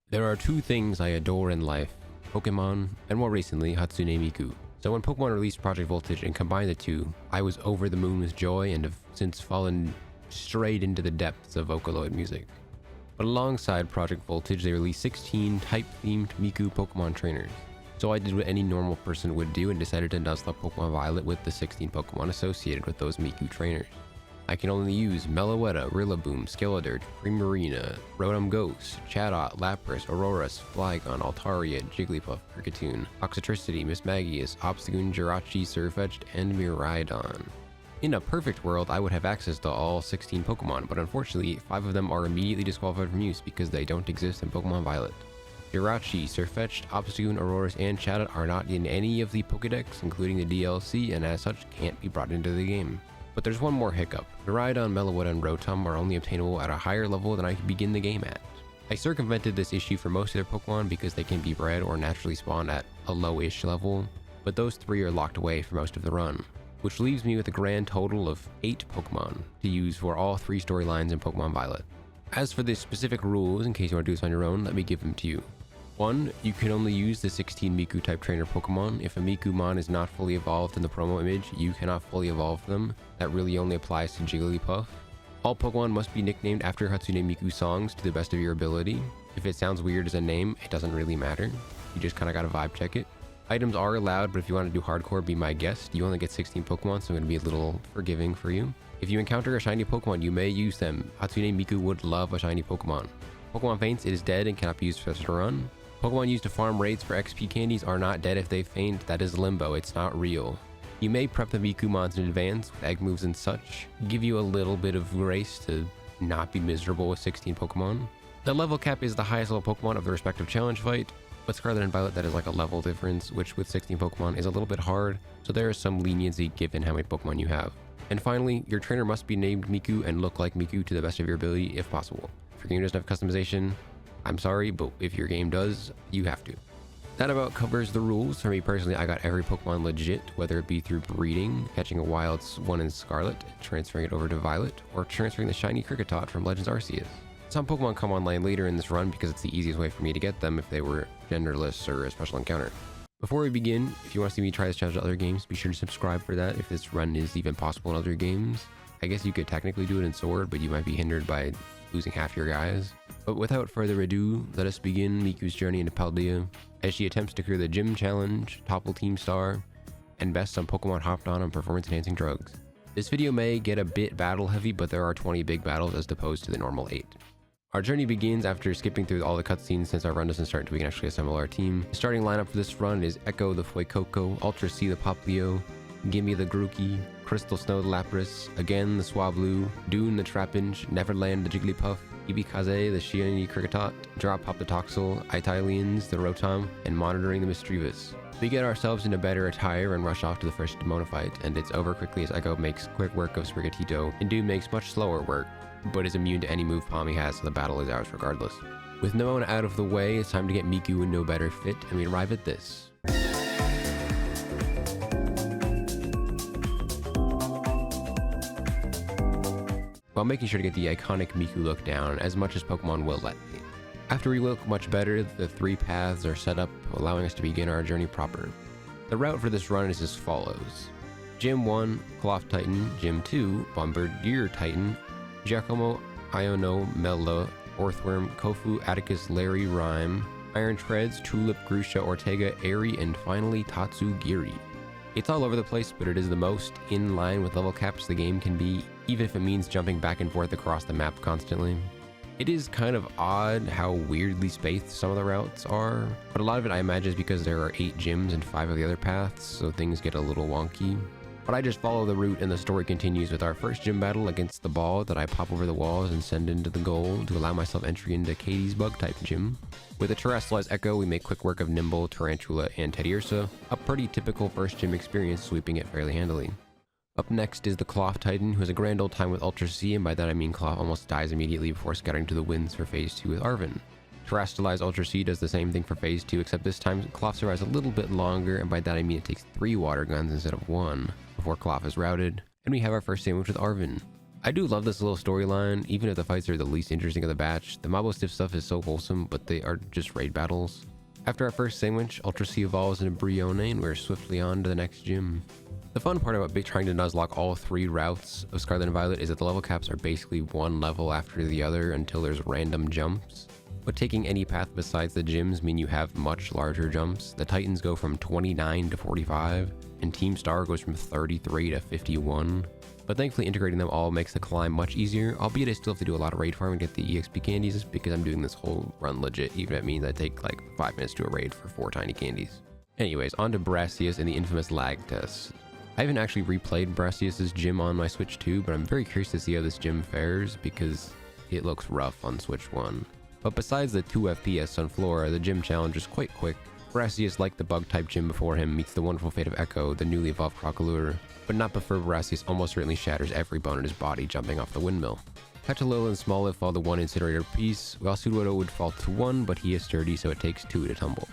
There are two things I adore in life, Pokemon, and more recently, Hatsune Miku. So when Pokemon released Project Voltage and combined the two, I was over the moon with joy and have since fallen straight into the depths of Vocaloid music. But alongside Project Voltage, they released 16 type-themed Miku Pokemon trainers. So I did what any normal person would do and decided to Nuzlocke Pokemon Violet with the 16 Pokemon associated with those Miku trainers. I can only use Meloetta, Rillaboom, Skeledirge, Primarina, Rotom Ghost, Chatot, Lapras, Aurorus, Flygon, Altaria, Jigglypuff, Kricketune, Oxytricity, Mismagius, Obstagoon, Jirachi, Surfetch'd, and Miraidon. In a perfect world, I would have access to all 16 Pokemon, but unfortunately, 5 of them are immediately disqualified from use because they don't exist in Pokemon Violet. Jirachi, Surfetch'd, Obstagoon, Aurorus, and Chatot are not in any of the Pokedex, including the DLC, and as such, can't be brought into the game. But there's one more hiccup. Miraidon, Meloetta, and Rotom are only obtainable at a higher level than I can begin the game at. I circumvented this issue for most of their Pokemon because they can be bred or naturally spawn at a low-ish level, but those 3 are locked away for most of the run, which leaves me with a grand total of 8 Pokemon to use for all 3 storylines in Pokemon Violet. As for the specific rules, in case you want to do this on your own, let me give them to you. 1. You can only use the 16 Miku type trainer Pokemon. If a Mikumon is not fully evolved in the promo image, you cannot fully evolve them. That really only applies to Jigglypuff. All Pokemon must be nicknamed after Hatsune Miku songs to the best of your ability. If it sounds weird as a name, it doesn't really matter. You just kinda gotta vibe check it. Items are allowed, but if you want to do hardcore, be my guest. You only get 16 Pokemon, so I'm gonna be a little forgiving for you. If you encounter a shiny Pokemon, you may use them. Hatsune Miku would love a shiny Pokemon. Pokemon faints, it is dead and cannot be used for such a run. Pokemon used to farm raids for XP candies are not dead if they faint. That is limbo, it's not real. You may prep the Mikumons in advance with egg moves and such, give you a little bit of grace to not be miserable with 16 Pokemon. The level cap is the highest level Pokemon of the respective challenge fight, but Scarlet and Violet that is like a level difference, which with 16 Pokemon is a little bit hard, so there is some leniency given how many Pokemon you have. And finally, your trainer must be named Miku and look like Miku to the best of your ability if possible. If your game doesn't have customization, I'm sorry, but if your game does, you have to. That about covers the rules. For me personally, I got every Pokemon legit, whether it be through breeding, catching a wild one in Scarlet, transferring it over to Violet, or transferring the shiny Kricketot from Legends Arceus. Some Pokemon come online later in this run because it's the easiest way for me to get them if they were genderless or a special encounter. Before we begin, if you want to see me try this challenge to other games, be sure to subscribe for that if this run is even possible in other games. I guess you could technically do it in Sword, but you might be hindered by losing half your guys. But without further ado, let us begin Miku's journey into Paldea as she attempts to clear the gym challenge, topple Team Star, and best some Pokemon hopped on performance-enhancing drugs. This video may get a bit battle-heavy, but there are 20 big battles as opposed to the normal 8. Our journey begins after skipping through all the cutscenes since our run doesn't start until we can actually assemble our team. The starting lineup for this run is Echo the Fuecoco, Ultra C the Poplio, Gimme the Grookey, Crystal Snow the Lapras, Again the Swablu, Dune the Trapinch, Neverland the Jigglypuff, Ibikaze the shiny Kricketot, Drop Pop the Toxel, Italians the Rotom, and Monitoring the Mischievous. We get ourselves into better attire and rush off to the first Demona fight, and it's over quickly as Echo makes quick work of Sprigatito, and Dune makes much slower work, but is immune to any move Palm he has, so the battle is ours regardless. With Nemona out of the way, it's time to get Miku into a better fit, and we arrive at this. While making sure to get the iconic Miku look down as much as Pokemon will let me. After we look much better, the 3 paths are set up, allowing us to begin our journey proper. The route for this run is as follows. Gym 1, Cloth Titan. Gym 2, Bombardier Titan. Giacomo, Iono, Mela, Orthworm, Kofu, Atticus, Larry, Rhyme, Iron Treads, Tulip, Grusha, Ortega, Airy, and finally Tatsugiri. It's all over the place, but it is the most in line with level caps the game can be, even if it means jumping back and forth across the map constantly. It is kind of odd how weirdly spaced some of the routes are, but a lot of it I imagine is because there are 8 gyms and 5 of the other paths, so things get a little wonky. But I just follow the route and the story continues with our first gym battle against the ball that I pop over the walls and send into the goal to allow myself entry into Katie's bug type gym. With a Terrestrialized Echo, we make quick work of Nimble, Tarantula, and Teddiursa, a pretty typical first gym experience, sweeping it fairly handily. Up next is the Cloth Titan, who has a grand old time with Ultra C, and by that I mean Cloth almost dies immediately before scattering to the winds for Phase 2 with Arven. Terrestrialized Ultra C does the same thing for Phase 2, except this time Cloth survives a little bit longer, and by that I mean it takes 3 water guns instead of 1 before Cloth is routed, and we have our first sandwich with Arven. I do love this little storyline, even if the fights are the least interesting of the batch. The Mabo Stiff stuff is so wholesome, but they are just raid battles. After our first sandwich, Ultra C evolves into Brione, and we're swiftly on to the next gym. The fun part about trying to Nuzlocke all 3 routes of Scarlet and Violet is that the level caps are basically one level after the other until there's random jumps. But taking any path besides the gyms mean you have much larger jumps. The Titans go from 29 to 45, and Team Star goes from 33 to 51. But thankfully integrating them all makes the climb much easier, albeit I still have to do a lot of raid farm and get the EXP candies because I'm doing this whole run legit, even if it means I take like 5 minutes to a raid for 4 tiny candies. Anyways, on to Brassius and the infamous lag test. I haven't actually replayed Brassius's gym on my Switch 2, but I'm very curious to see how this gym fares because it looks rough on Switch 1. But besides the 2 FPS on Flora, the gym challenge is quite quick. Brassius, like the bug-type gym before him, meets the wonderful fate of Echo, the newly evolved Crocolure, but not before Brassius almost certainly shatters every bone in his body jumping off the windmill. Petalil and Smoliv fall to 1 incinerator apiece, while Sudowoodo would fall to 1, but he is sturdy so it takes 2 to tumble.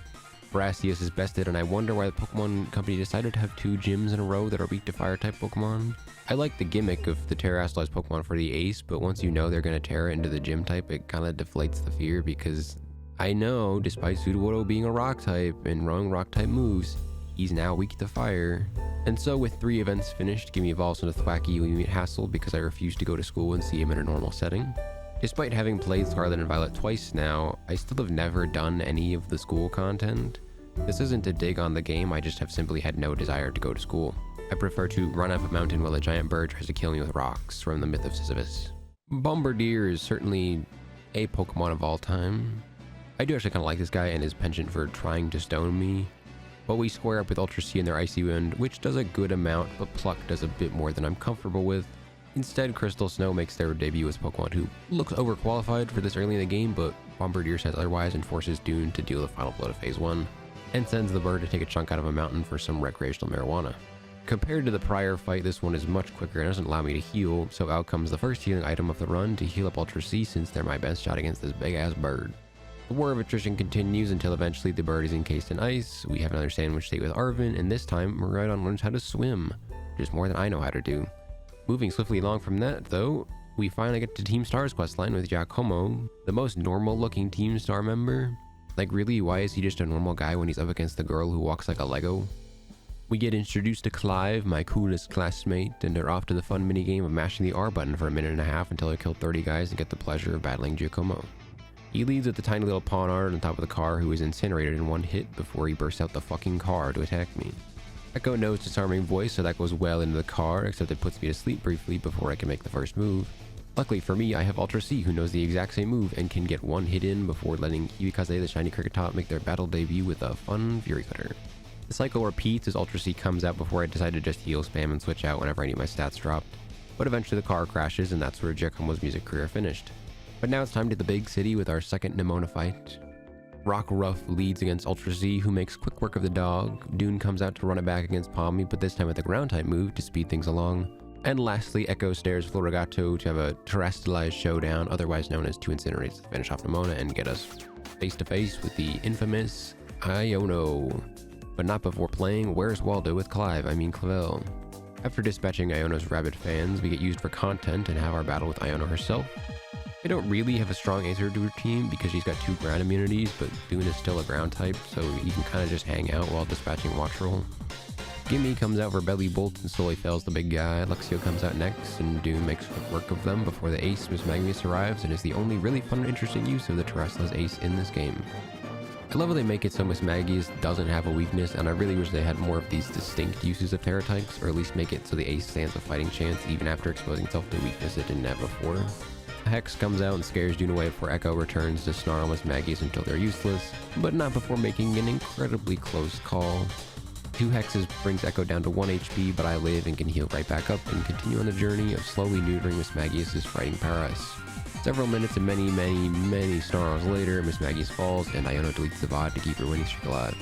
Brassius is bested, and I wonder why the Pokemon Company decided to have 2 gyms in a row that are weak to Fire-type Pokemon. I like the gimmick of the Terrastalized Pokemon for the Ace, but once you know they're going to Terra into the gym type, it kind of deflates the fear because I know, despite Sudowoodo being a Rock type and throwing Rock type moves, he's now weak to Fire. And so with 3 events finished, Gimme evolves into Thwacky when we meet Hassel because I refuse to go to school and see him in a normal setting. Despite having played Scarlet and Violet twice now, I still have never done any of the school content. This isn't a dig on the game, I just have simply had no desire to go to school. I prefer to run up a mountain while a giant bird tries to kill me with rocks from the myth of Sisyphus. Bombardier is certainly a Pokemon of all time. I do actually kind of like this guy and his penchant for trying to stone me. But we square up with Ultra C and their Icy Wind, which does a good amount, but Pluck does a bit more than I'm comfortable with. Instead, Crystal Snow makes their debut as Pokemon who looks overqualified for this early in the game, but Bombardier says otherwise and forces Dune to deal the final blow to Phase 1, and sends the bird to take a chunk out of a mountain for some recreational marijuana. Compared to the prior fight, this one is much quicker and doesn't allow me to heal, so out comes the first healing item of the run to heal up Ultra C since they're my best shot against this big-ass bird. The war of attrition continues until eventually the bird is encased in ice. We have another sandwich date with Arvin, and this time Miraidon learns how to swim, which is more than I know how to do. Moving swiftly along from that, though, we finally get to Team Star's questline with Giacomo, the most normal-looking Team Star member. Like really, why is he just a normal guy when he's up against the girl who walks like a Lego? We get introduced to Clive, my coolest classmate, and are off to the fun minigame of mashing the R button for a minute and a half until I kill 30 guys and get the pleasure of battling Giacomo. He leads with the tiny little Pawnard on top of the car who is incinerated in 1 hit before he bursts out the fucking car to attack me. Echo knows disarming voice, so that goes well into the car, except it puts me to sleep briefly before I can make the first move. Luckily for me, I have Ultra C who knows the exact same move and can get 1 hit in before letting Kiwikaze the shiny Cricketop make their battle debut with a fun Fury Cutter. The cycle repeats as Ultra C comes out before I decide to just heal spam and switch out whenever I need my stats dropped. But eventually the car crashes and that's where Giacomo's music career finished. But now it's time to the big city with our second Nemona fight. Rock Ruff leads against Ultra Z, who makes quick work of the dog. Dune comes out to run it back against Palmy, but this time with a ground type move to speed things along. And lastly, Echo stares Florigato to have a terrestrialized showdown, otherwise known as 2 Incinerates, to finish off Nemona and get us face to face with the infamous Iono. But not before playing Where's Waldo with Clavel. After dispatching Iono's rabid fans, we get used for content and have our battle with Iono herself. I don't really have a strong answer to her team because she's got 2 ground immunities, but Dune is still a ground type, so you can kind of just hang out while dispatching Watch Roll. Gimme comes out for Belly Bolt and slowly fails the big guy. Luxio comes out next, and Dune makes quick work of them before the ace, Miss Magnius, arrives and is the only really fun and interesting use of the Terrestrial's ace in this game. I love how they make it so Miss Magnius doesn't have a weakness, and I really wish they had more of these distinct uses of Terra types, or at least make it so the ace stands a fighting chance even after exposing itself to weakness it didn't have before. Hex comes out and scares Dune away before Echo returns to snarl Miss Maggies until they're useless, but not before making an incredibly close call. 2 Hexes brings Echo down to 1 HP, but I live and can heal right back up and continue on the journey of slowly neutering Miss Maggies' fighting prowess. Several minutes and many snarls later, Miss Maggies falls and Iono deletes the VOD to keep her winning streak alive.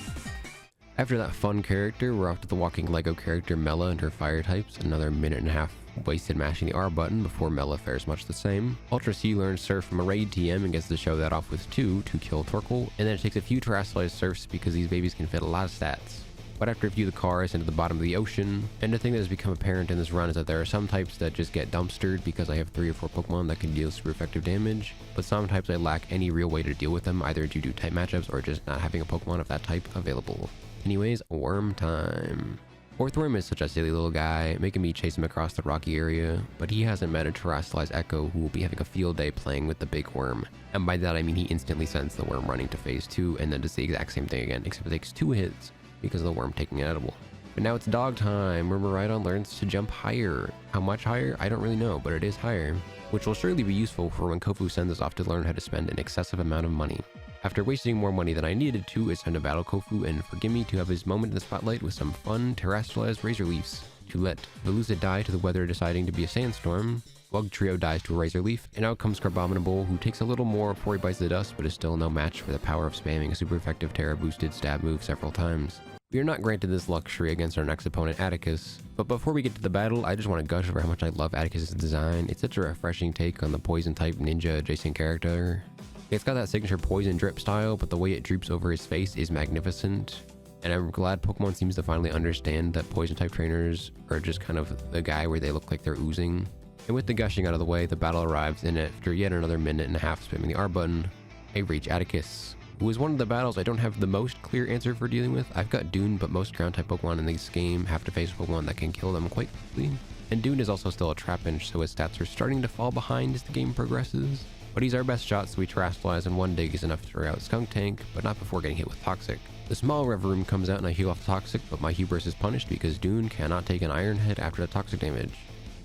After that fun character, we're off to the walking Lego character Mela and her fire types, another minute and a half wasted mashing the R button before Mela fares much the same. Ultra C learns Surf from a raid TM and gets to show that off with 2 to kill Torkoal, and then it takes a few terrestrialized Surfs because these babies can fit a lot of stats. But after a few of the cars into the bottom of the ocean, and the thing that has become apparent in this run is that there are some types that just get dumpstered because I have 3 or 4 Pokemon that can deal super effective damage, but some types I lack any real way to deal with them, either due to type matchups or just not having a Pokemon of that type available. Anyways, worm time. Fourth Worm is such a silly little guy, making me chase him across the rocky area, but he hasn't met a terrestrialized Echo who will be having a field day playing with the big worm. And by that I mean he instantly sends the worm running to phase 2 and then does the exact same thing again, except it takes 2 hits because of the worm taking an edible. But now it's dog time, where Miraidon learns to jump higher. How much higher? I don't really know, but it is higher, which will surely be useful for when Kofu sends us off to learn how to spend an excessive amount of money. After wasting more money than I needed to, it's time to battle Kofu and for Gimme to have his moment in the spotlight with some fun terrestrialized Razor Leafs. To let Veluza die to the weather deciding to be a sandstorm, Bug Trio dies to a Razor Leaf, and out comes Crabominable, who takes a little more before he bites the dust, but is still no match for the power of spamming a super effective Terra boosted stab move several times. We are not granted this luxury against our next opponent, Atticus, but before we get to the battle, I just want to gush over how much I love Atticus' design. It's such a refreshing take on the poison type ninja adjacent character. It's got that signature poison drip style, but the way it droops over his face is magnificent. And I'm glad Pokemon seems to finally understand that poison type trainers are just kind of the guy where they look like they're oozing. And with the gushing out of the way, the battle arrives, and after yet another minute and a half spamming the R button, I reach Atticus, who is one of the battles I don't have the most clear answer for dealing with. I've got Dune, but most ground type Pokemon in this game have to face Pokemon that can kill them quite quickly. And Dune is also still a Trapinch, so his stats are starting to fall behind as the game progresses. But he's our best shot, so we terrestrialize, and one dig is enough to throw out Skunk Tank, but not before getting hit with Toxic. The small Reverum comes out and I heal off Toxic, but my hubris is punished because Dune cannot take an Iron Head after the Toxic damage.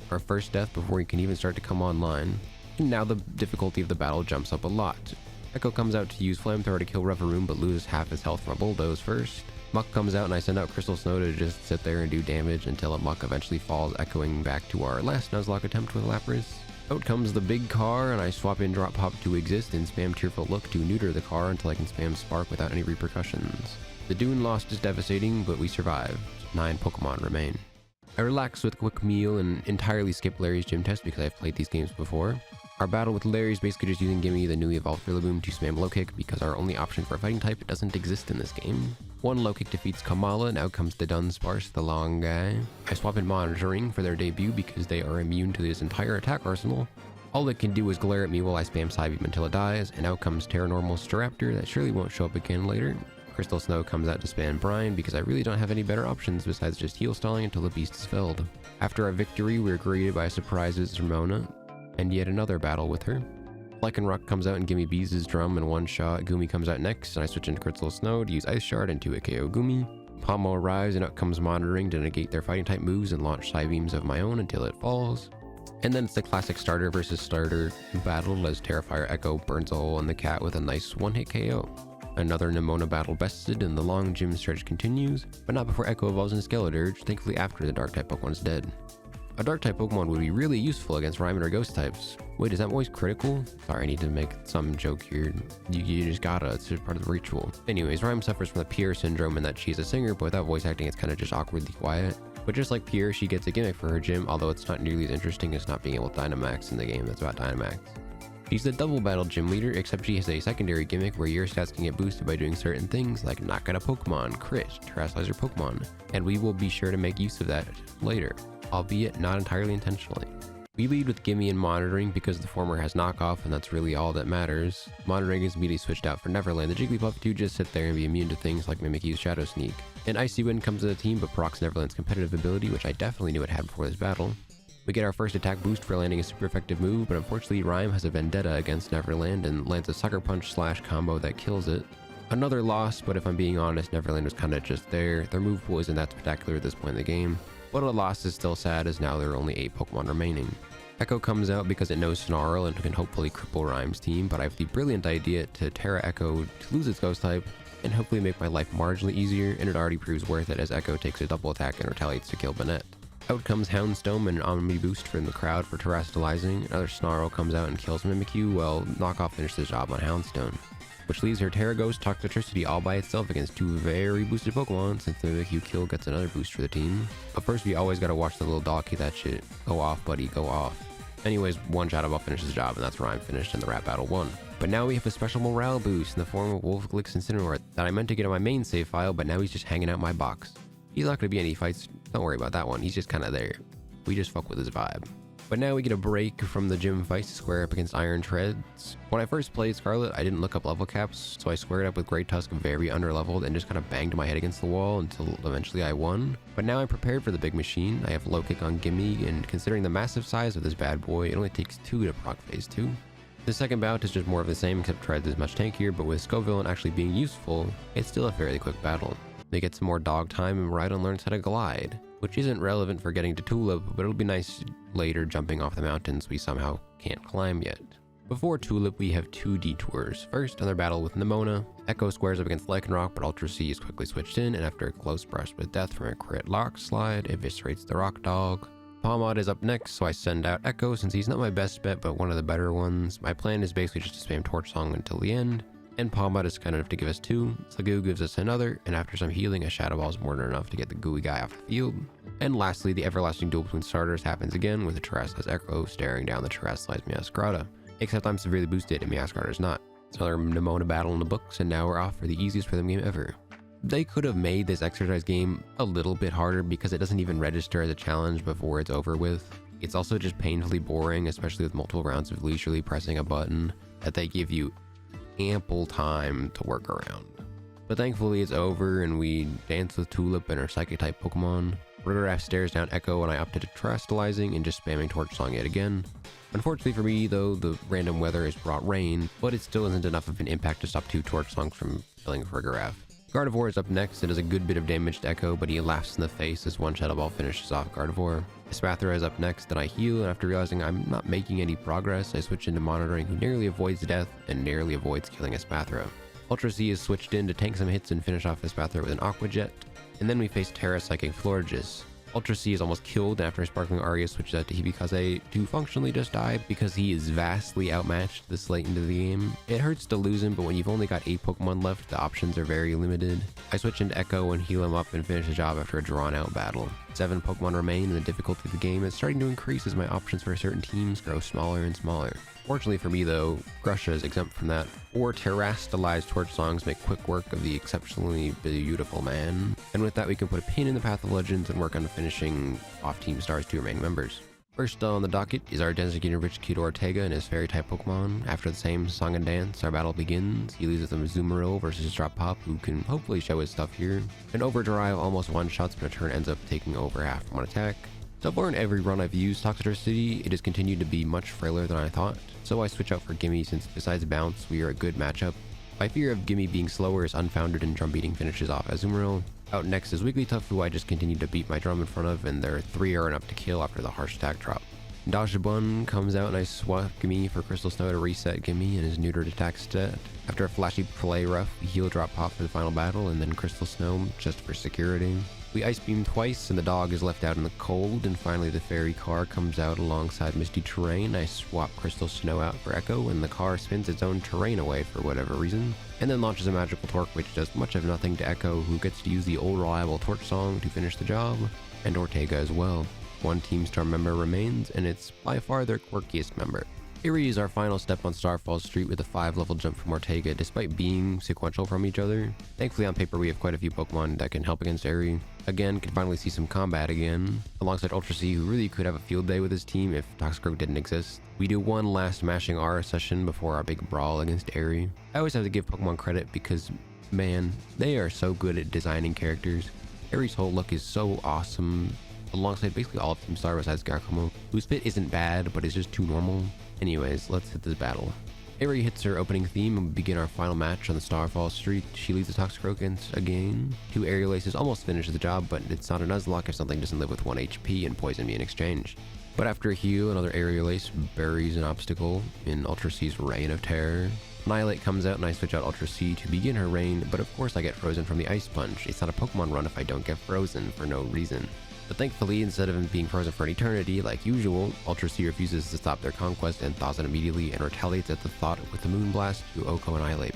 Our first death before he can even start to come online. And now the difficulty of the battle jumps up a lot. Echo comes out to use Flamethrower to kill Reverum, but loses half his health from a Bulldoze first. Muck comes out and I send out Crystal Snow to just sit there and do damage until a Muck eventually falls, echoing back to our last Nuzlocke attempt with Lapras. Out comes the big car, and I swap in Drop Pop to exist and spam Tearful Look to neuter the car until I can spam Spark without any repercussions. The Dune loss is devastating, but we survived. 9 Pokemon remain. I relax with a quick meal and entirely skip Larry's gym test because I've played these games before. Our battle with Larry is basically just using Gimme, the newly evolved Rillaboom, to spam Low Kick because our only option for a fighting type doesn't exist in this game. One Low Kick defeats Kamala, and out comes the Dunsparce, the long guy. I swap in Monitoring for their debut because they are immune to this entire attack arsenal. All it can do is glare at me while I spam Psybeam until it dies, and out comes Terranormal Staraptor that surely won't show up again later. Crystal Snow comes out to spam Brine because I really don't have any better options besides just heal stalling until the beast is felled. After our victory, we're greeted by a surprise as Ramona, and yet another battle with her. Lycanroc comes out and Gimme bees his drum in one shot. Gumi comes out next, and I switch into Crystal Snow to use Ice Shard and to KO Gumi. Pommel arrives and out comes Monitoring to negate their fighting type moves and launch Psybeams of my own until it falls. And then it's the classic starter versus starter battle as Terrifier Echo burns a hole in the cat with a nice one-hit KO. Another Nemona battle bested and the long gym stretch continues, but not before Echo evolves in Skeledirge, thankfully after the dark type Pokemon is dead. A dark type Pokemon would be really useful against Rhyme or Ghost types. Wait, is that voice critical? Sorry, I need to make some joke here. You just gotta, it's just part of the ritual. Anyways, Rhyme suffers from the Pierre syndrome in that she's a singer, but without voice acting it's kind of just awkwardly quiet. But just like Pierre, she gets a gimmick for her gym, although it's not nearly as interesting as not being able to Dynamax in the game that's about Dynamax. She's the double battle gym leader, except she has a secondary gimmick where your stats can get boosted by doing certain things like knock out a Pokemon, crit, terrestrialize your Pokemon, and we will be sure to make use of that later, albeit not entirely intentionally. We lead with Gimme and Monitoring because the former has knockoff and that's really all that matters. Monitoring is immediately switched out for Neverland, the Jigglypuff to just sit there and be immune to things like Mimikyu's Shadow Sneak. And Icy Wind comes to the team but procs Neverland's competitive ability, which I definitely knew it had before this battle. We get our first attack boost for landing a super effective move, but unfortunately Rhyme has a vendetta against Neverland and lands a Sucker Punch / combo that kills it. Another loss, but if I'm being honest, Neverland was kinda just there. Their move pool isn't that spectacular at this point in the game, but a loss is still sad as now there are only 8 Pokemon remaining. Echo comes out because it knows Snarl and can hopefully cripple Rhyme's team, but I have the brilliant idea to Terra Echo to lose its Ghost type and hopefully make my life marginally easier, and it already proves worth it as Echo takes a double attack and retaliates to kill Banette. Out comes Houndstone and an Omni boost from the crowd for terrestrializing. Another Snarl comes out and kills Mimikyu, while Knockoff finishes the job on Houndstone, which leaves her Terra Ghost Toxtricity all by itself against 2 very boosted Pokemon, since the Mimikyu kill gets another boost for the team. But first we always gotta watch the little dog hit that shit. Go off, buddy, go off. Anyways, one Shadow Ball finishes the job, and that's Rhyme finished and the Rat Battle won. But now we have a special morale boost in the form of Wolf Glix Incineroar that I meant to get on my main save file, but now he's just hanging out my box. He's not going to be any fights. Don't worry about that one. He's just kind of there. We just fuck with his vibe. But now we get a break from the gym fights to square up against Iron Treads. When I first played Scarlet, I didn't look up level caps, so I squared up with Great Tusk very underleveled and just kind of banged my head against the wall until eventually I won. But now I'm prepared for the big machine. I have low kick on Gimme, and considering the massive size of this bad boy, it only takes 2 to proc phase 2. The second bout is just more of the same, except Treads is much tankier, but with Scoville actually being useful, it's still a fairly quick battle. They get some more dog time and Rhydon learns how to glide, which isn't relevant for getting to Tulip, but it'll be nice later jumping off the mountains we somehow can't climb yet. Before Tulip, we have 2 detours. First, another battle with Nemona. Echo squares up against Lycanroc, but Ultra C is quickly switched in, and after a close brush with death from a crit lock slide, eviscerates the Rock Dog. Palmod is up next, so I send out Echo since he's not my best bet, but one of the better ones. My plan is basically just to spam Torch Song until the end, and Palmod is kind enough to give us 2, Slagoo gives us another, and after some healing, a Shadow Ball is more than enough to get the gooey guy off the field. And lastly, the everlasting duel between starters happens again with the Terrasilize Echo staring down the Terrasilize Meowscarada. Except I'm severely boosted and Meowscarada's not. It's another Nemona battle in the books, and now we're off for the easiest rhythm game ever. They could have made this exercise game a little bit harder because it doesn't even register as a challenge before it's over with. It's also just painfully boring, especially with multiple rounds of leisurely pressing a button that they give you ample time to work around. But thankfully it's over and we dance with Tulip and her Psychic type Pokemon. Ritteraff stares down Echo and I opted to Terastallizing and just spamming Torch Song yet again. Unfortunately for me though, the random weather has brought rain, but it still isn't enough of an impact to stop 2 Torch Songs from killing Ritteraff. Gardevoir is up next and does a good bit of damage to Echo, but he laughs in the face as one Shadow Ball finishes off Gardevoir. Espathra is up next and I heal, and after realizing I'm not making any progress, I switch into Monitoring, who nearly avoids death and narrowly avoids killing Espathra. Ultra C is switched in to tank some hits and finish off Espathra with an Aqua Jet, and then we face Terra Psychic Florges. Ultra C is almost killed after Sparkling Aria switches out to Hibikaze to functionally just die because he is vastly outmatched this late into the game. It hurts to lose him, but when you've only got 8 Pokemon left, the options are very limited. I switch into Echo and heal him up and finish the job after a drawn out battle. 7 Pokemon remain and the difficulty of the game is starting to increase as my options for certain teams grow smaller and smaller. Fortunately for me though, Grusha is exempt from that. 4 Terrastallized Torch Songs make quick work of the exceptionally beautiful man. And with that we can put a pin in the Path of Legends and work on finishing off Team Star's 2 remaining members. First on the docket is our designated rich kid Ortega and his fairy type Pokemon. After the same song and dance, our battle begins. He leads with a Azumarill versus Drop Pop, who can hopefully show his stuff here. An Overdrive almost one-shots, but a turn ends up taking over half from one attack. So far in every run I've used Toxtricity, it has continued to be much frailer than I thought, so I switch out for Gimme since besides Bounce, we are a good matchup. My fear of Gimme being slower is unfounded and Drum Beating finishes off Azumarill. Out next is Wigglytuff, who I just continue to beat my drum in front of, and their 3 are enough to kill after the harsh attack drop. Dachshund comes out and I swap Gimme for Crystal Snow to reset Gimme and his neutered attack stat. After a flashy play rough, we heal Drop Pop for the final battle and then Crystal Snow just for security. We Ice Beam twice and the dog is left out in the cold, and finally the fairy car comes out alongside Misty Terrain. I swap Crystal Snow out for Echo and the car spins its own terrain away for whatever reason, and then launches a magical torque which does much of nothing to Echo, who gets to use the old reliable Torch Song to finish the job, and Ortega as well. 1 Team Star member remains, and it's by far their quirkiest member. Eerie is our final step on Starfall Street with a 5-level jump from Ortega, despite being sequential from each other. Thankfully on paper we have quite a few Pokemon that can help against Eerie. Again, can finally see some combat again, alongside Ultra C, who really could have a field day with his team if Toxicroak didn't exist. We do one last Mashing Aura session before our big brawl against Eerie. I always have to give Pokemon credit because, man, they are so good at designing characters. Eerie's whole look is so awesome, alongside basically all of Team Star besides Giacomo, whose fit isn't bad, but is just too normal. Anyways, let's hit this battle. Eerie hits her opening theme and we begin our final match on the Starfall Street. She leads the Toxicroak again. 2 Aerial Aces almost finishes the job, but it's not a Nuzlocke if something doesn't live with 1 HP and poison me in exchange. But after a heal, another Aerial Ace buries an obstacle in Ultra C's Reign of Terror. Annihilate comes out and I switch out Ultra C to begin her reign, but of course I get frozen from the Ice Punch. It's not a Pokemon run if I don't get frozen for no reason. But thankfully, instead of him being frozen for an eternity like usual, Ultra C refuses to stop their conquest and thaws it immediately and retaliates at the thought with the Moonblast to Oko Annihilate.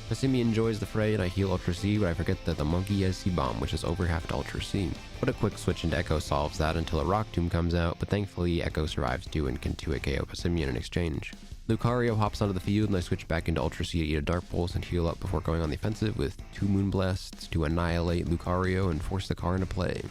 Passimi enjoys the fray and I heal Ultra C, but I forget that the monkey has C-Bomb, which is over half to Ultra C. But a quick switch into Echo solves that until a Rock Tomb comes out, but thankfully Echo survives too and can 2-hit KO Passimian in exchange. Lucario hops onto the field and I switch back into Ultra C to eat a Dark Pulse and heal up before going on the offensive with 2 Moon Blasts to annihilate Lucario and force the car into play.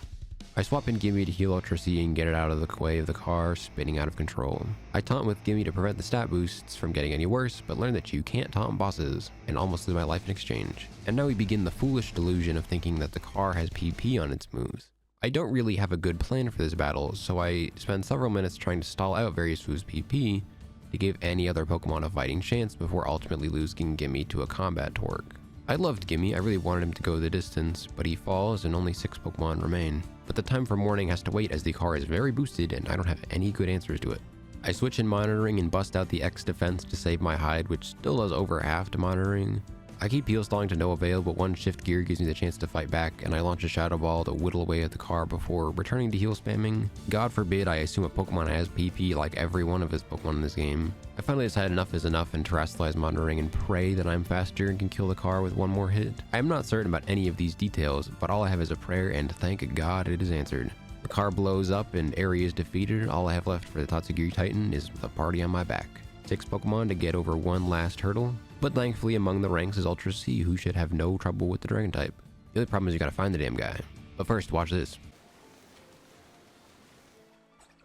I swap in Gimme to heal Ultra C and get it out of the way of the car, spinning out of control. I taunt with Gimme to prevent the stat boosts from getting any worse, but learn that you can't taunt bosses, and almost lose my life in exchange. And now we begin the foolish delusion of thinking that the car has PP on its moves. I don't really have a good plan for this battle, so I spend several minutes trying to stall out various moves' PP to give any other Pokemon a fighting chance before ultimately losing Gimme to a combat torque. I loved Gimme, I really wanted him to go the distance, but he falls and only 6 Pokemon remain. But the time for morning has to wait as the car is very boosted and I don't have any good answers to it. I switch in monitoring and bust out the X defense to save my hide, which still does over half to monitoring. I keep heal stalling to no avail, but one shift gear gives me the chance to fight back, and I launch a Shadow Ball to whittle away at the car before returning to heal spamming. God forbid I assume a Pokemon has PP like every one of his Pokemon in this game. I finally decide enough is enough and terrestrialize monitoring and pray that I'm faster and can kill the car with one more hit. I am not certain about any of these details, but all I have is a prayer and thank God it is answered. The car blows up and area is defeated. All I have left for the Tatsugiri Titan is the party on my back. 6 Pokemon to get over one last hurdle, but thankfully among the ranks is Ultra C, who should have no trouble with the Dragon type. The only problem is you gotta find the damn guy. But first, watch this.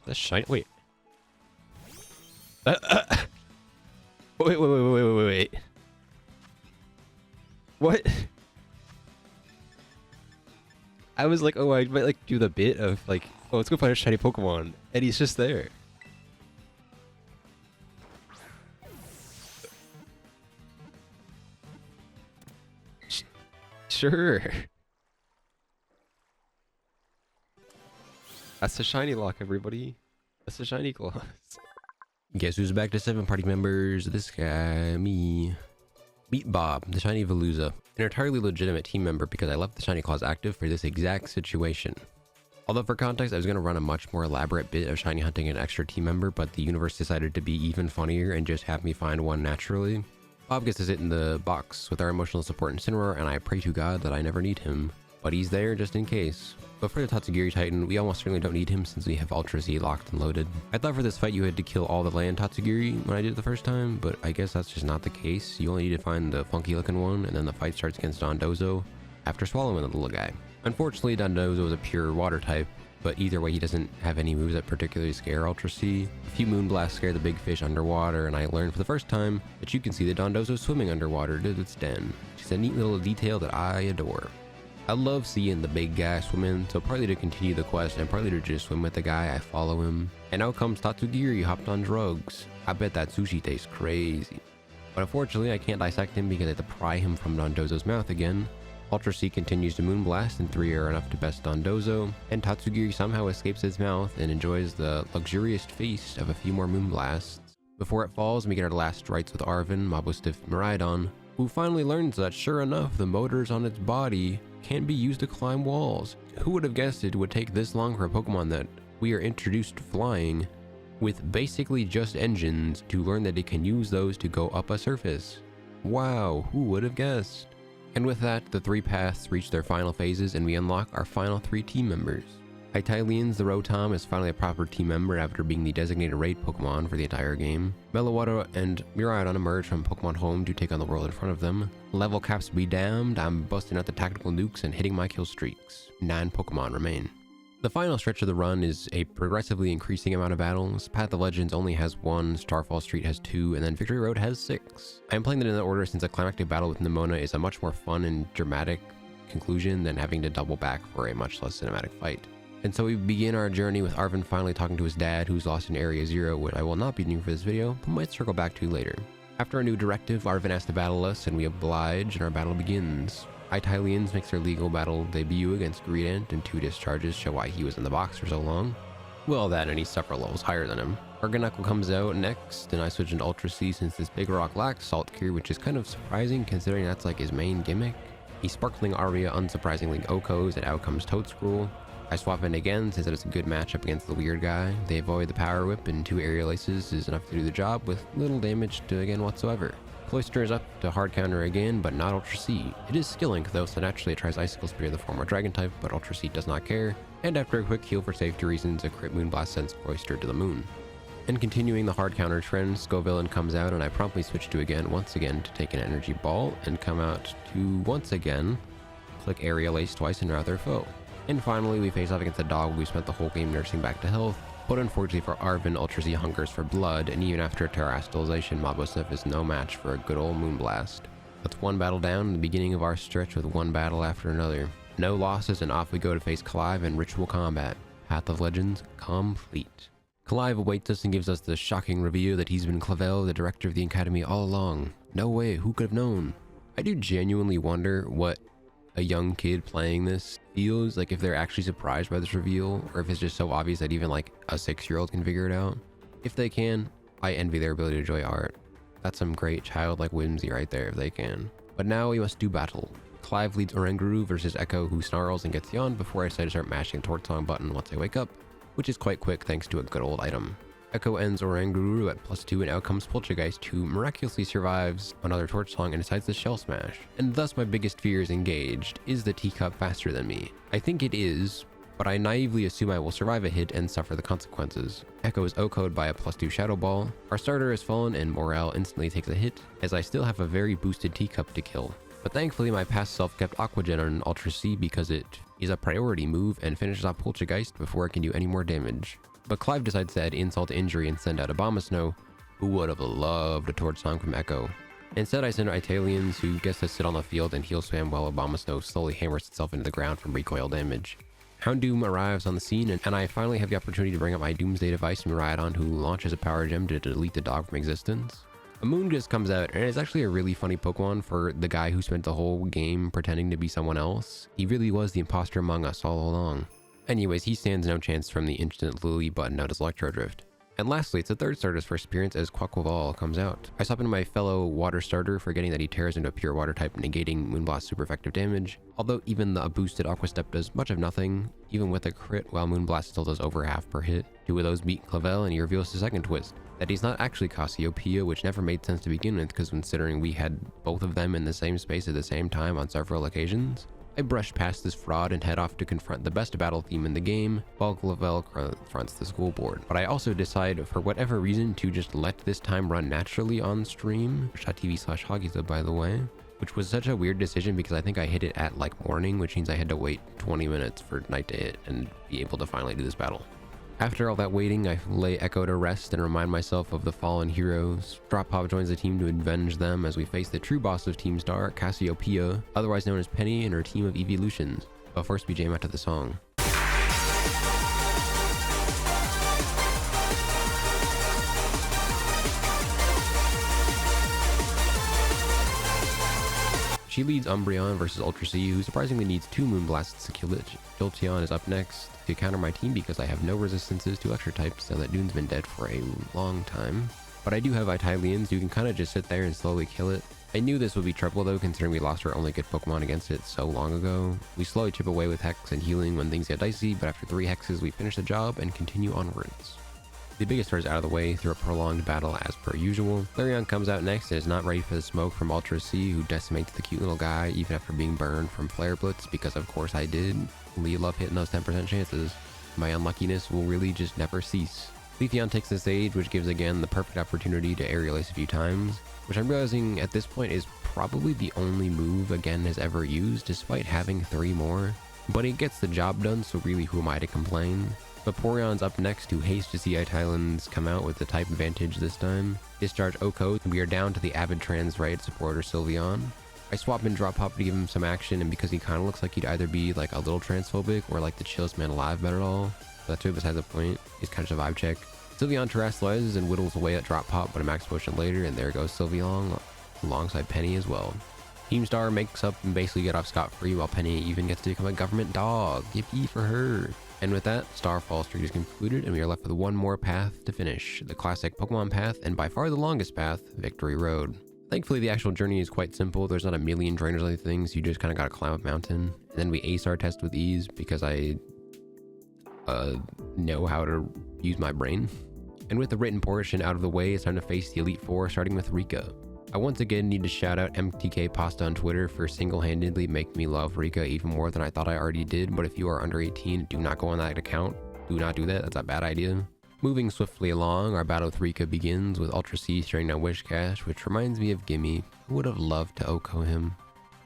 That's shiny. Wait. Wait. What? I was like, oh, I might like do the bit of like, oh, let's go find a shiny Pokemon, and he's just there. Sure. That's the shiny lock, everybody. That's the shiny claws. Guess who's back to 7 party members? This guy, me. Meet Bob, the shiny Veluza. An entirely legitimate team member because I left the shiny claws active for this exact situation. Although for context, I was going to run a much more elaborate bit of shiny hunting an extra team member, but the universe decided to be even funnier and just have me find one naturally. Bob gets to sit in the box with our emotional support Incineroar, and I pray to God that I never need him. But he's there just in case. But for the Tatsugiri Titan, we almost certainly don't need him since we have Ultra Z locked and loaded. I thought for this fight you had to kill all the land Tatsugiri when I did it the first time, but I guess that's just not the case. You only need to find the funky looking one, and then the fight starts against Dondozo after swallowing the little guy. Unfortunately, Dondozo is a pure water type, but either way he doesn't have any moves that particularly scare Ultra C. A few Moonblasts scare the big fish underwater, and I learned for the first time that you can see the Dondozo swimming underwater to its den. It's a neat little detail that I adore. I love seeing the big guy swimming, so partly to continue the quest and partly to just swim with the guy, I follow him. And out comes Tatsugiri hopped on drugs. I bet that sushi tastes crazy. But unfortunately I can't dissect him because I have to pry him from Dondozo's mouth again. Ultra C continues to Moonblast, and 3 are enough to best Dondozo, and Tatsugiri somehow escapes its mouth and enjoys the luxurious feast of a few more Moonblasts. Before it falls, we get our last rites with Arven, Mabustiff Miraidon, who finally learns that sure enough, the motors on its body can be used to climb walls. Who would have guessed it would take this long for a Pokemon that we are introduced to flying, with basically just engines, to learn that it can use those to go up a surface? Wow, who would have guessed? And with that, the 3 paths reach their final phases and we unlock our final 3 team members. Hytalians, the Rotom, is finally a proper team member after being the designated raid Pokemon for the entire game. Melowato and Miraidon emerge from Pokemon Home to take on the world in front of them. Level caps be damned, I'm busting out the tactical nukes and hitting my kill streaks. 9 Pokemon remain. The final stretch of the run is a progressively increasing amount of battles. Path of Legends only has 1, Starfall Street has 2, and then Victory Road has 6. I am playing them in that order since a climactic battle with Nemona is a much more fun and dramatic conclusion than having to double back for a much less cinematic fight. And so we begin our journey with Arven finally talking to his dad, who's lost in Area 0, which I will not be doing for this video, but might circle back to later. After a new directive, Arven has to battle us, and we oblige, and our battle begins. Hytalians makes their legal battle debut against Greedent, and 2 discharges show why he was in the box for so long. Well, that and he's several levels higher than him. Argonackle comes out next, and I switch into Ultra C since this big rock lacks Salt Cure, which is kind of surprising considering that's like his main gimmick. He's Sparkling Aria unsurprisingly Okos, and out comes Toadscruel. I swap in again since it's a good matchup against the weird guy. They avoid the Power Whip, and 2 Aerial Aces is enough to do the job with little damage to again whatsoever. Cloyster is up to hard counter again, but not Ultra C. It is Skillink though, so naturally it tries Icicle Spear, the former Dragon type, but Ultra C does not care. And after a quick heal for safety reasons, a crit Moonblast sends Cloyster to the moon. And continuing the hard counter trend, Scovillain comes out and I promptly switch to once again to take an energy ball and come out to once again click Aerial Ace twice and rout their foe. And finally we face off against a dog we spent the whole game nursing back to health, but unfortunately for Arvin, Ultra Z hungers for blood, and even after a terrestrialization, Mabosif is no match for a good old Moonblast. That's one battle down, the beginning of our stretch with one battle after another. No losses, and off we go to face Clive in Ritual Combat. Path of Legends complete. Clive awaits us and gives us the shocking reveal that he's been Clavel, the director of the Academy, all along. No way, who could have known? I do genuinely wonder what a young kid playing this feels like, if they're actually surprised by this reveal, or if it's just so obvious that even like a 6-year-old can figure it out. If they can, I envy their ability to enjoy art. That's some great childlike whimsy right there if they can. But now we must do battle. Clive leads Oranguru versus Echo, who snarls and gets yawned before I decide to start mashing the torch song button once I wake up, which is quite quick thanks to a good old item. Echo ends Oranguru at +2, and out comes Poltergeist, who miraculously survives another torch song and decides to shell smash. And thus my biggest fear is engaged. Is the teacup faster than me? I think it is, but I naively assume I will survive a hit and suffer the consequences. Echo is OHKO'd by a +2 Shadow Ball. Our starter has fallen and morale instantly takes a hit, as I still have a very boosted teacup to kill. But thankfully my past self kept Aquagen on Ultra C because it is a priority move and finishes off Poltergeist before it can do any more damage. But Clive decides to add insult to injury and send out Abomasnow, who would have loved a torch song from Echo. Instead I send Italians, who gets to sit on the field and heal spam while Abomasnow slowly hammers itself into the ground from recoil damage. Houndoom arrives on the scene, and I finally have the opportunity to bring up my Doomsday device from Rhydon, who launches a power gem to delete the dog from existence. A Moongus comes out, and it's actually a really funny Pokemon for the guy who spent the whole game pretending to be someone else. He really was the imposter among us all along. Anyways, he stands no chance from the instant Lily button out as Electro Drift. And lastly, it's the third starter's first appearance as Quaquaval comes out. I swap into my fellow water starter, forgetting that he tears into a pure water type, negating Moonblast's super effective damage. Although even the boosted Aqua Step does much of nothing, even with a crit, while Moonblast still does over half per hit. Two of those beat Clavel, and he reveals his second twist, that he's not actually Cassiopeia, which never made sense to begin with, because considering we had both of them in the same space at the same time on several occasions. I brush past this fraud and head off to confront the best battle theme in the game, while Clavel confronts the school board. But I also decide, for whatever reason, to just let this time run naturally on stream, twitch.tv/Hagiza by the way, which was such a weird decision because I think I hit it at like morning, which means I had to wait 20 minutes for night to hit and be able to finally do this battle. After all that waiting, I lay Echo to rest and remind myself of the fallen heroes. Drop Pop joins the team to avenge them as we face the true boss of Team Star, Cassiopeia, otherwise known as Penny, and her team of evolutions. But first we jam out to the song. She leads Umbreon versus Ultra C, who surprisingly needs 2 Moonblasts to kill it. Jolteon is up next to counter my team because I have no resistances to Electric types, now that Dune's been dead for a long time. But I do have Italians, who can kinda just sit there and slowly kill it. I knew this would be trouble though, considering we lost our only good Pokemon against it so long ago. We slowly chip away with Hex and healing when things get dicey, but after 3 Hexes we finish the job and continue onwards. The biggest threat is out of the way through a prolonged battle as per usual. Flareon comes out next and is not ready for the smoke from Ultra C, who decimates the cute little guy even after being burned from Flare Blitz, because of course I did. We love hitting those 10% chances. My unluckiness will really just never cease. Leafeon takes the stage, which gives again the perfect opportunity to Aerial Ace a few times, which I'm realizing at this point is probably the only move again has ever used, despite having 3 more. But it gets the job done, so really who am I to complain? Vaporeon's up next, who hates to see Italians come out with the type advantage this time. Discharge OHKO, and we are down to the Avid Trans Riot supporter Sylveon. I swap in Drop Pop to give him some action, and because he kind of looks like he'd either be like a little transphobic or like the chillest man alive better all, but that's really besides the point. He's kind of just a vibe check. Sylveon terrestrializes and whittles away at Drop Pop, but a max potion later, and there goes Sylveon alongside Penny as well. Team Star makes up and basically get off scot-free, while Penny even gets to become a government dog. Yippee for her. And with that, Starfall Street is concluded, and we are left with one more path to finish. The classic Pokemon path, and by far the longest path, Victory Road. Thankfully, the actual journey is quite simple. There's not a million trainers or other things. You just kind of gotta climb up a mountain. And then we ace our test with ease, because I know how to use my brain. And with the written portion out of the way, it's time to face the Elite Four, starting with Rika. I once again need to shout out MTK Pasta on Twitter for single-handedly making me love Rika even more than I thought I already did, but if you are under 18, do not go on that account. Do not do that, that's a bad idea. Moving swiftly along, our battle with Rika begins with Ultra C staring down Wishcash, which reminds me of Gimme, who would have loved to Oko him.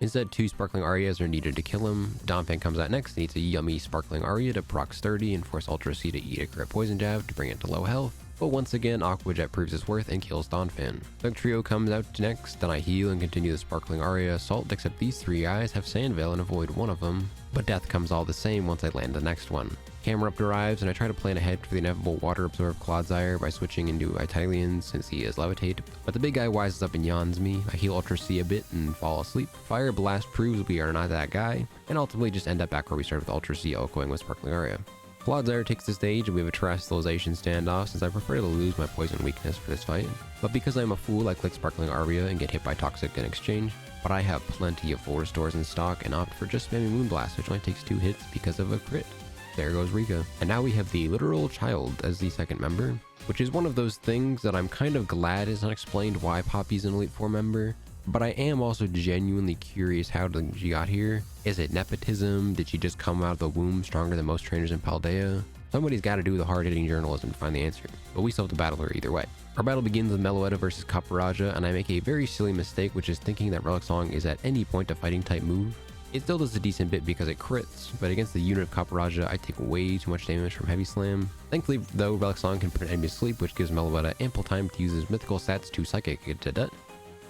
Instead, 2 sparkling Arias are needed to kill him. Donphan comes out next and eats a yummy sparkling Aria to proc 30 and force Ultra C to eat a crit poison jab to bring it to low health. But once again, Aqua Jet proves its worth and kills Donphan. Thug Trio comes out next, then I heal and continue the sparkling Aria assault, except these 3 guys have Sandveil and avoid one of them. But death comes all the same once I land the next one. Camerupt arrives and I try to plan ahead for the inevitable water absorb Clodsire by switching into Italian since he is levitate, but the big guy wises up and yawns me. I heal Ultra C a bit and fall asleep. Fire Blast proves we are not that guy, and ultimately just end up back where we started with Ultra C Echoing with Sparkling Aria. Clodsire takes the stage and we have a terrestrialization standoff since I prefer to lose my poison weakness for this fight. But because I'm a fool, I click Sparkling Aria and get hit by Toxic in exchange. But I have plenty of full restores in stock and opt for just spamming Moonblast, which only takes 2 hits because of a crit. There goes Rika. And now we have the literal child as the second member, which is one of those things that I'm kind of glad is not explained why Poppy's an Elite 4 member, but I am also genuinely curious how she got here. Is it nepotism? Did she just come out of the womb stronger than most trainers in Paldea? Somebody's got to do the hard-hitting journalism to find the answer, but we still have to battle her either way. Our battle begins with Meloetta versus Caparaja, and I make a very silly mistake, which is thinking that Relic Song is at any point a fighting type move. It still does a decent bit because it crits, but against the unit of Caparaja, I take way too much damage from Heavy Slam. Thankfully, though, Relic Song can put an enemy to sleep, which gives Meloetta ample time to use his mythical stats to Psychic it to death.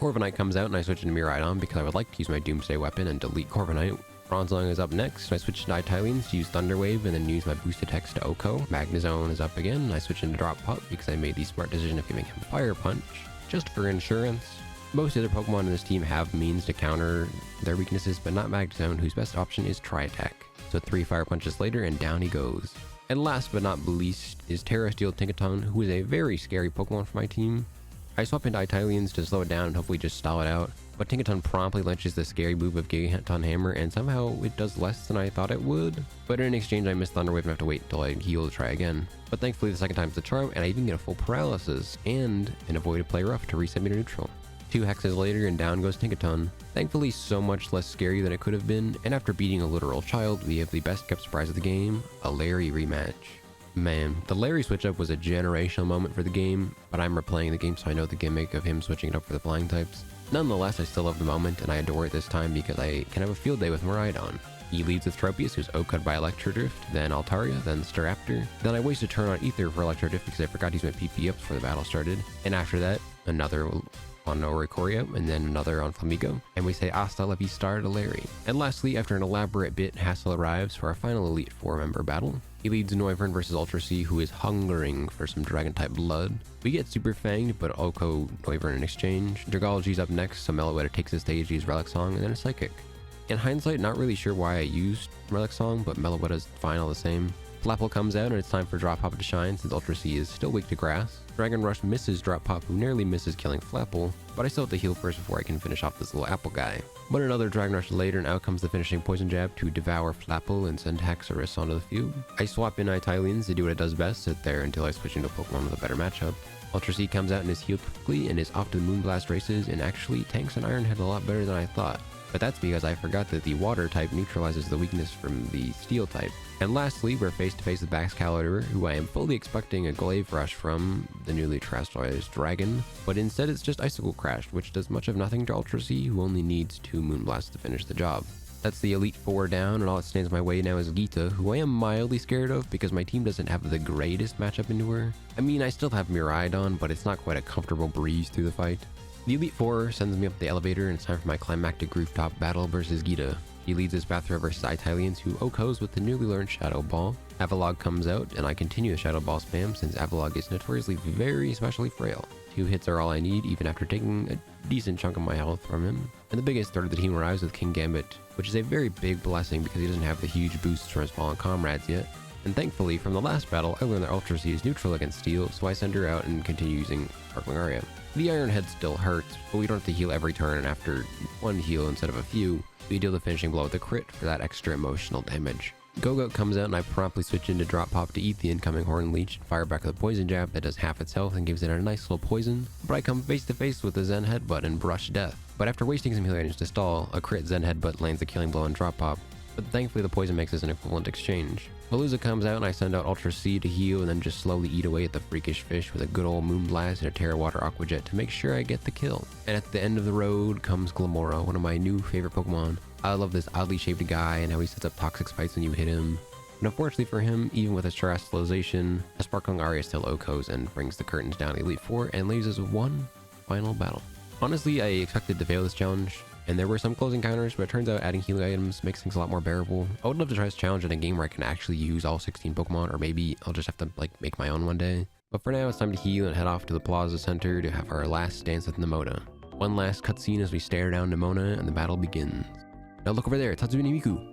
Corviknight comes out and I switch into Miraidon because I would like to use my Doomsday weapon and delete Corviknight. Bronzong is up next, and I switch to Italians to use Thunder Wave and then use my boosted text to Oko. Magnezone is up again, and I switch into Drop Pup because I made the smart decision of giving him Fire Punch, just for insurance. Most other Pokemon in this team have means to counter their weaknesses, but not Magnezone, whose best option is Tri-Attack. So 3 Fire Punches later, and down he goes. And last but not least is Terrasteel Tinkaton, who is a very scary Pokemon for my team. I swap into Italians to slow it down and hopefully just stall it out, but Tinkaton promptly launches the scary move of Gigaton Hammer, and somehow it does less than I thought it would. But in exchange, I miss Thunder Wave and have to wait until I heal to try again. But thankfully, the second time's the charm, and I even get a full paralysis and an avoided play rough to reset me to neutral. 2 hexes later, and down goes Tinkaton. Thankfully, so much less scary than it could have been, and after beating a literal child, we have the best kept surprise of the game, a Larry rematch. Man, the Larry switch up was a generational moment for the game, but I'm replaying the game so I know the gimmick of him switching it up for the flying types. Nonetheless, I still love the moment, and I adore it this time because I can have a field day with Miraidon. He leads with Tropius, who's O-cut by Electro Drift, then Altaria, then Staraptor. Then I waste a turn on Ether for Electro Drift because I forgot to use my PP up before the battle started. And after that, another on Oricorio, and then another on Flamigo, and we say hasta la vista to Larry. And lastly, after an elaborate bit, Hassel arrives for our final Elite 4 member battle. He leads Noivern versus Ultra C, who is hungering for some Dragon-type blood. We get Super Fanged, but Oko Noivern in exchange. Dragalge's up next, so Meloetta takes the stage, use Relic Song, and then a Psychic. In hindsight, not really sure why I used Relic Song, but Meloetta's fine all the same. Flapple comes out and it's time for Drop Pop to shine since Ultra C is still weak to grass. Dragon Rush misses Drop Pop, who nearly misses killing Flapple, but I still have to heal first before I can finish off this little apple guy. But another Dragon Rush later, and out comes the finishing Poison Jab to devour Flapple and send Haxorus onto the field. I swap in Italians to do what it does best, sit there until I switch into a Pokemon with a better matchup. Ultra C comes out and is healed quickly and is off to the Moonblast races and actually tanks an Iron Head a lot better than I thought. But that's because I forgot that the water type neutralizes the weakness from the steel type. And lastly, we're face to face with Baxcalibur, who I am fully expecting a Glaive Rush from the newly terrestrialized dragon, but instead it's just Icicle Crash, which does much of nothing to Ultra C, who only needs 2 Moonblasts to finish the job. That's the Elite 4 down, and all that stands my way now is Gita, who I am mildly scared of because my team doesn't have the greatest matchup into her. I mean, I still have Miraidon, but it's not quite a comfortable breeze through the fight. The Elite 4 sends me up the elevator, and it's time for my climactic rooftop battle versus Gita. He leads his Bathra versus Italians, who Okos with the newly learned Shadow Ball. Avalog comes out, and I continue the Shadow Ball spam since Avalog is notoriously very especially frail. 2 hits are all I need, even after taking a decent chunk of my health from him. And the biggest third of the team arrives with King Gambit, which is a very big blessing because he doesn't have the huge boosts from his fallen comrades yet. And thankfully, from the last battle, I learned that Ultra C is neutral against Steel, so I send her out and continue using Sparkling Aria. The Iron Head still hurts, but we don't have to heal every turn, and after 1 heal instead of a few, we deal the finishing blow with a crit for that extra emotional damage. Gogoat comes out and I promptly switch into Drop Pop to eat the incoming Horn Leech and fire back with a Poison Jab that does half its health and gives it a nice little poison, but I come face to face with the Zen Headbutt and brush death. But after wasting some healing items to stall, a crit Zen Headbutt lands the killing blow on Drop Pop. but thankfully the poison mix is an equivalent exchange. Veluza comes out and I send out Ultra C to heal and then just slowly eat away at the freakish fish with a good old Moonblast and a Terra Water Aqua Jet to make sure I get the kill. And at the end of the road comes Glamora, one of my new favorite Pokemon. I love this oddly shaped guy and how he sets up toxic spikes when you hit him. And unfortunately for him, even with his Terrestrialization, a Sparkling Aria still OHKOs and brings the curtains down to Elite Four and leaves us with one final battle. Honestly, I expected to fail this challenge, and there were some close encounters, but it turns out adding healing items makes things a lot more bearable. I would love to try this challenge in a game where I can actually use all 16 Pokemon, or maybe I'll just have to make my own one day. But for now, it's time to heal and head off to the Plaza Center to have our last dance with Nemona. One last cutscene as we stare down Nemona and the battle begins. Now look over there, it's Hatsune Miku.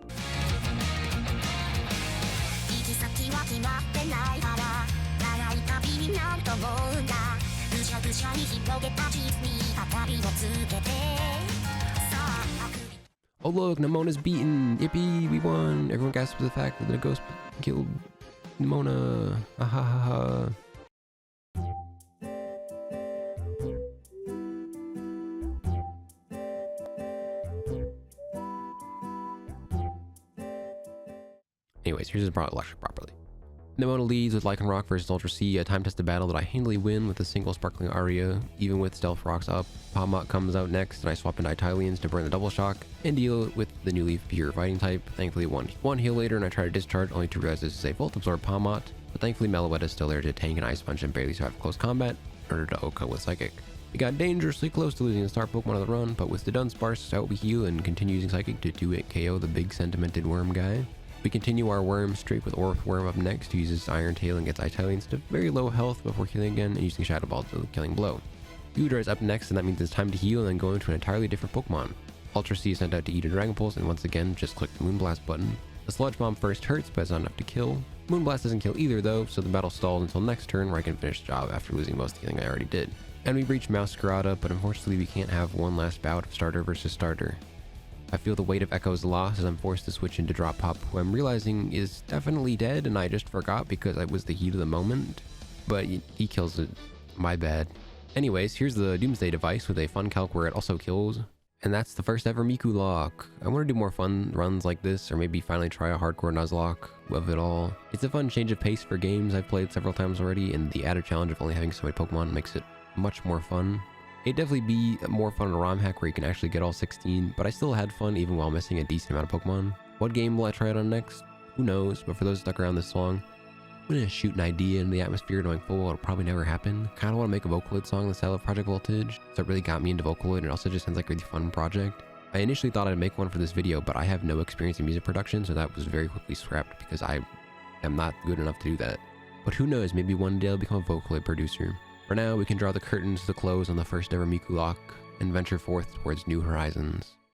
Oh look, Nemona's beaten! Yippee, we won! Everyone gasps at the fact that the ghost killed Nemona. Ah ha ha ha. Anyways, here's his lecture properly. Nemona leads with Lycanroc versus Ultra C, a time-tested battle that I handily win with a single Sparkling Aria, even with Stealth Rocks up. Palmot comes out next, and I swap into Italians to burn the Double Shock, and deal with the new Leaf Pure Fighting type. Thankfully, one heal later, and I try to discharge, only to realize this is a Volt Absorb Palmot, but thankfully Meloetta is still there to tank an Ice Punch and barely survive close combat, in order to OHKO with Psychic. We got dangerously close to losing the star Pokemon of the run, but with the Dunsparce out we heal and continue using Psychic to 2-hit KO the big sentimented worm guy. We continue our worm streak with Orthworm up next, who uses Iron Tail and gets Italians to very low health before healing again and using Shadow Ball to killing blow. Udra is up next, and that means it's time to heal and then go into an entirely different Pokemon. Ultra C is sent out to eat a Dragon Pulse, and once again just click the Moonblast button. The Sludge Bomb first hurts, but it's not enough to kill. Moonblast doesn't kill either though, so the battle stalls until next turn where I can finish the job after losing most of the healing I already did. And we reach Masquerada, but unfortunately we can't have one last bout of starter versus starter. I feel the weight of Echo's loss as I'm forced to switch into Drop Pop, who I'm realizing is definitely dead and I just forgot because I was the heat of the moment. But he kills it. My bad. Anyways, here's the Doomsday device with a fun calc where it also kills. And that's the first ever Miku lock. I want to do more fun runs like this, or maybe finally try a hardcore Nuzlocke of it all. It's a fun change of pace for games I've played several times already, and the added challenge of only having so many Pokemon makes it much more fun. It'd definitely be more fun in a ROM hack where you can actually get all 16, but I still had fun even while missing a decent amount of Pokemon. What game will I try it on next? Who knows, but for those stuck around this long, I'm gonna shoot an idea in the atmosphere knowing full well it'll probably never happen. Kinda wanna make a Vocaloid song in the style of Project Voltage, so it really got me into Vocaloid and it also just sounds like a really fun project. I initially thought I'd make one for this video, but I have no experience in music production, so that was very quickly scrapped because I am not good enough to do that. But who knows, maybe one day I'll become a Vocaloid producer. For now, we can draw the curtains to close on the first ever Miku lock and venture forth towards new horizons.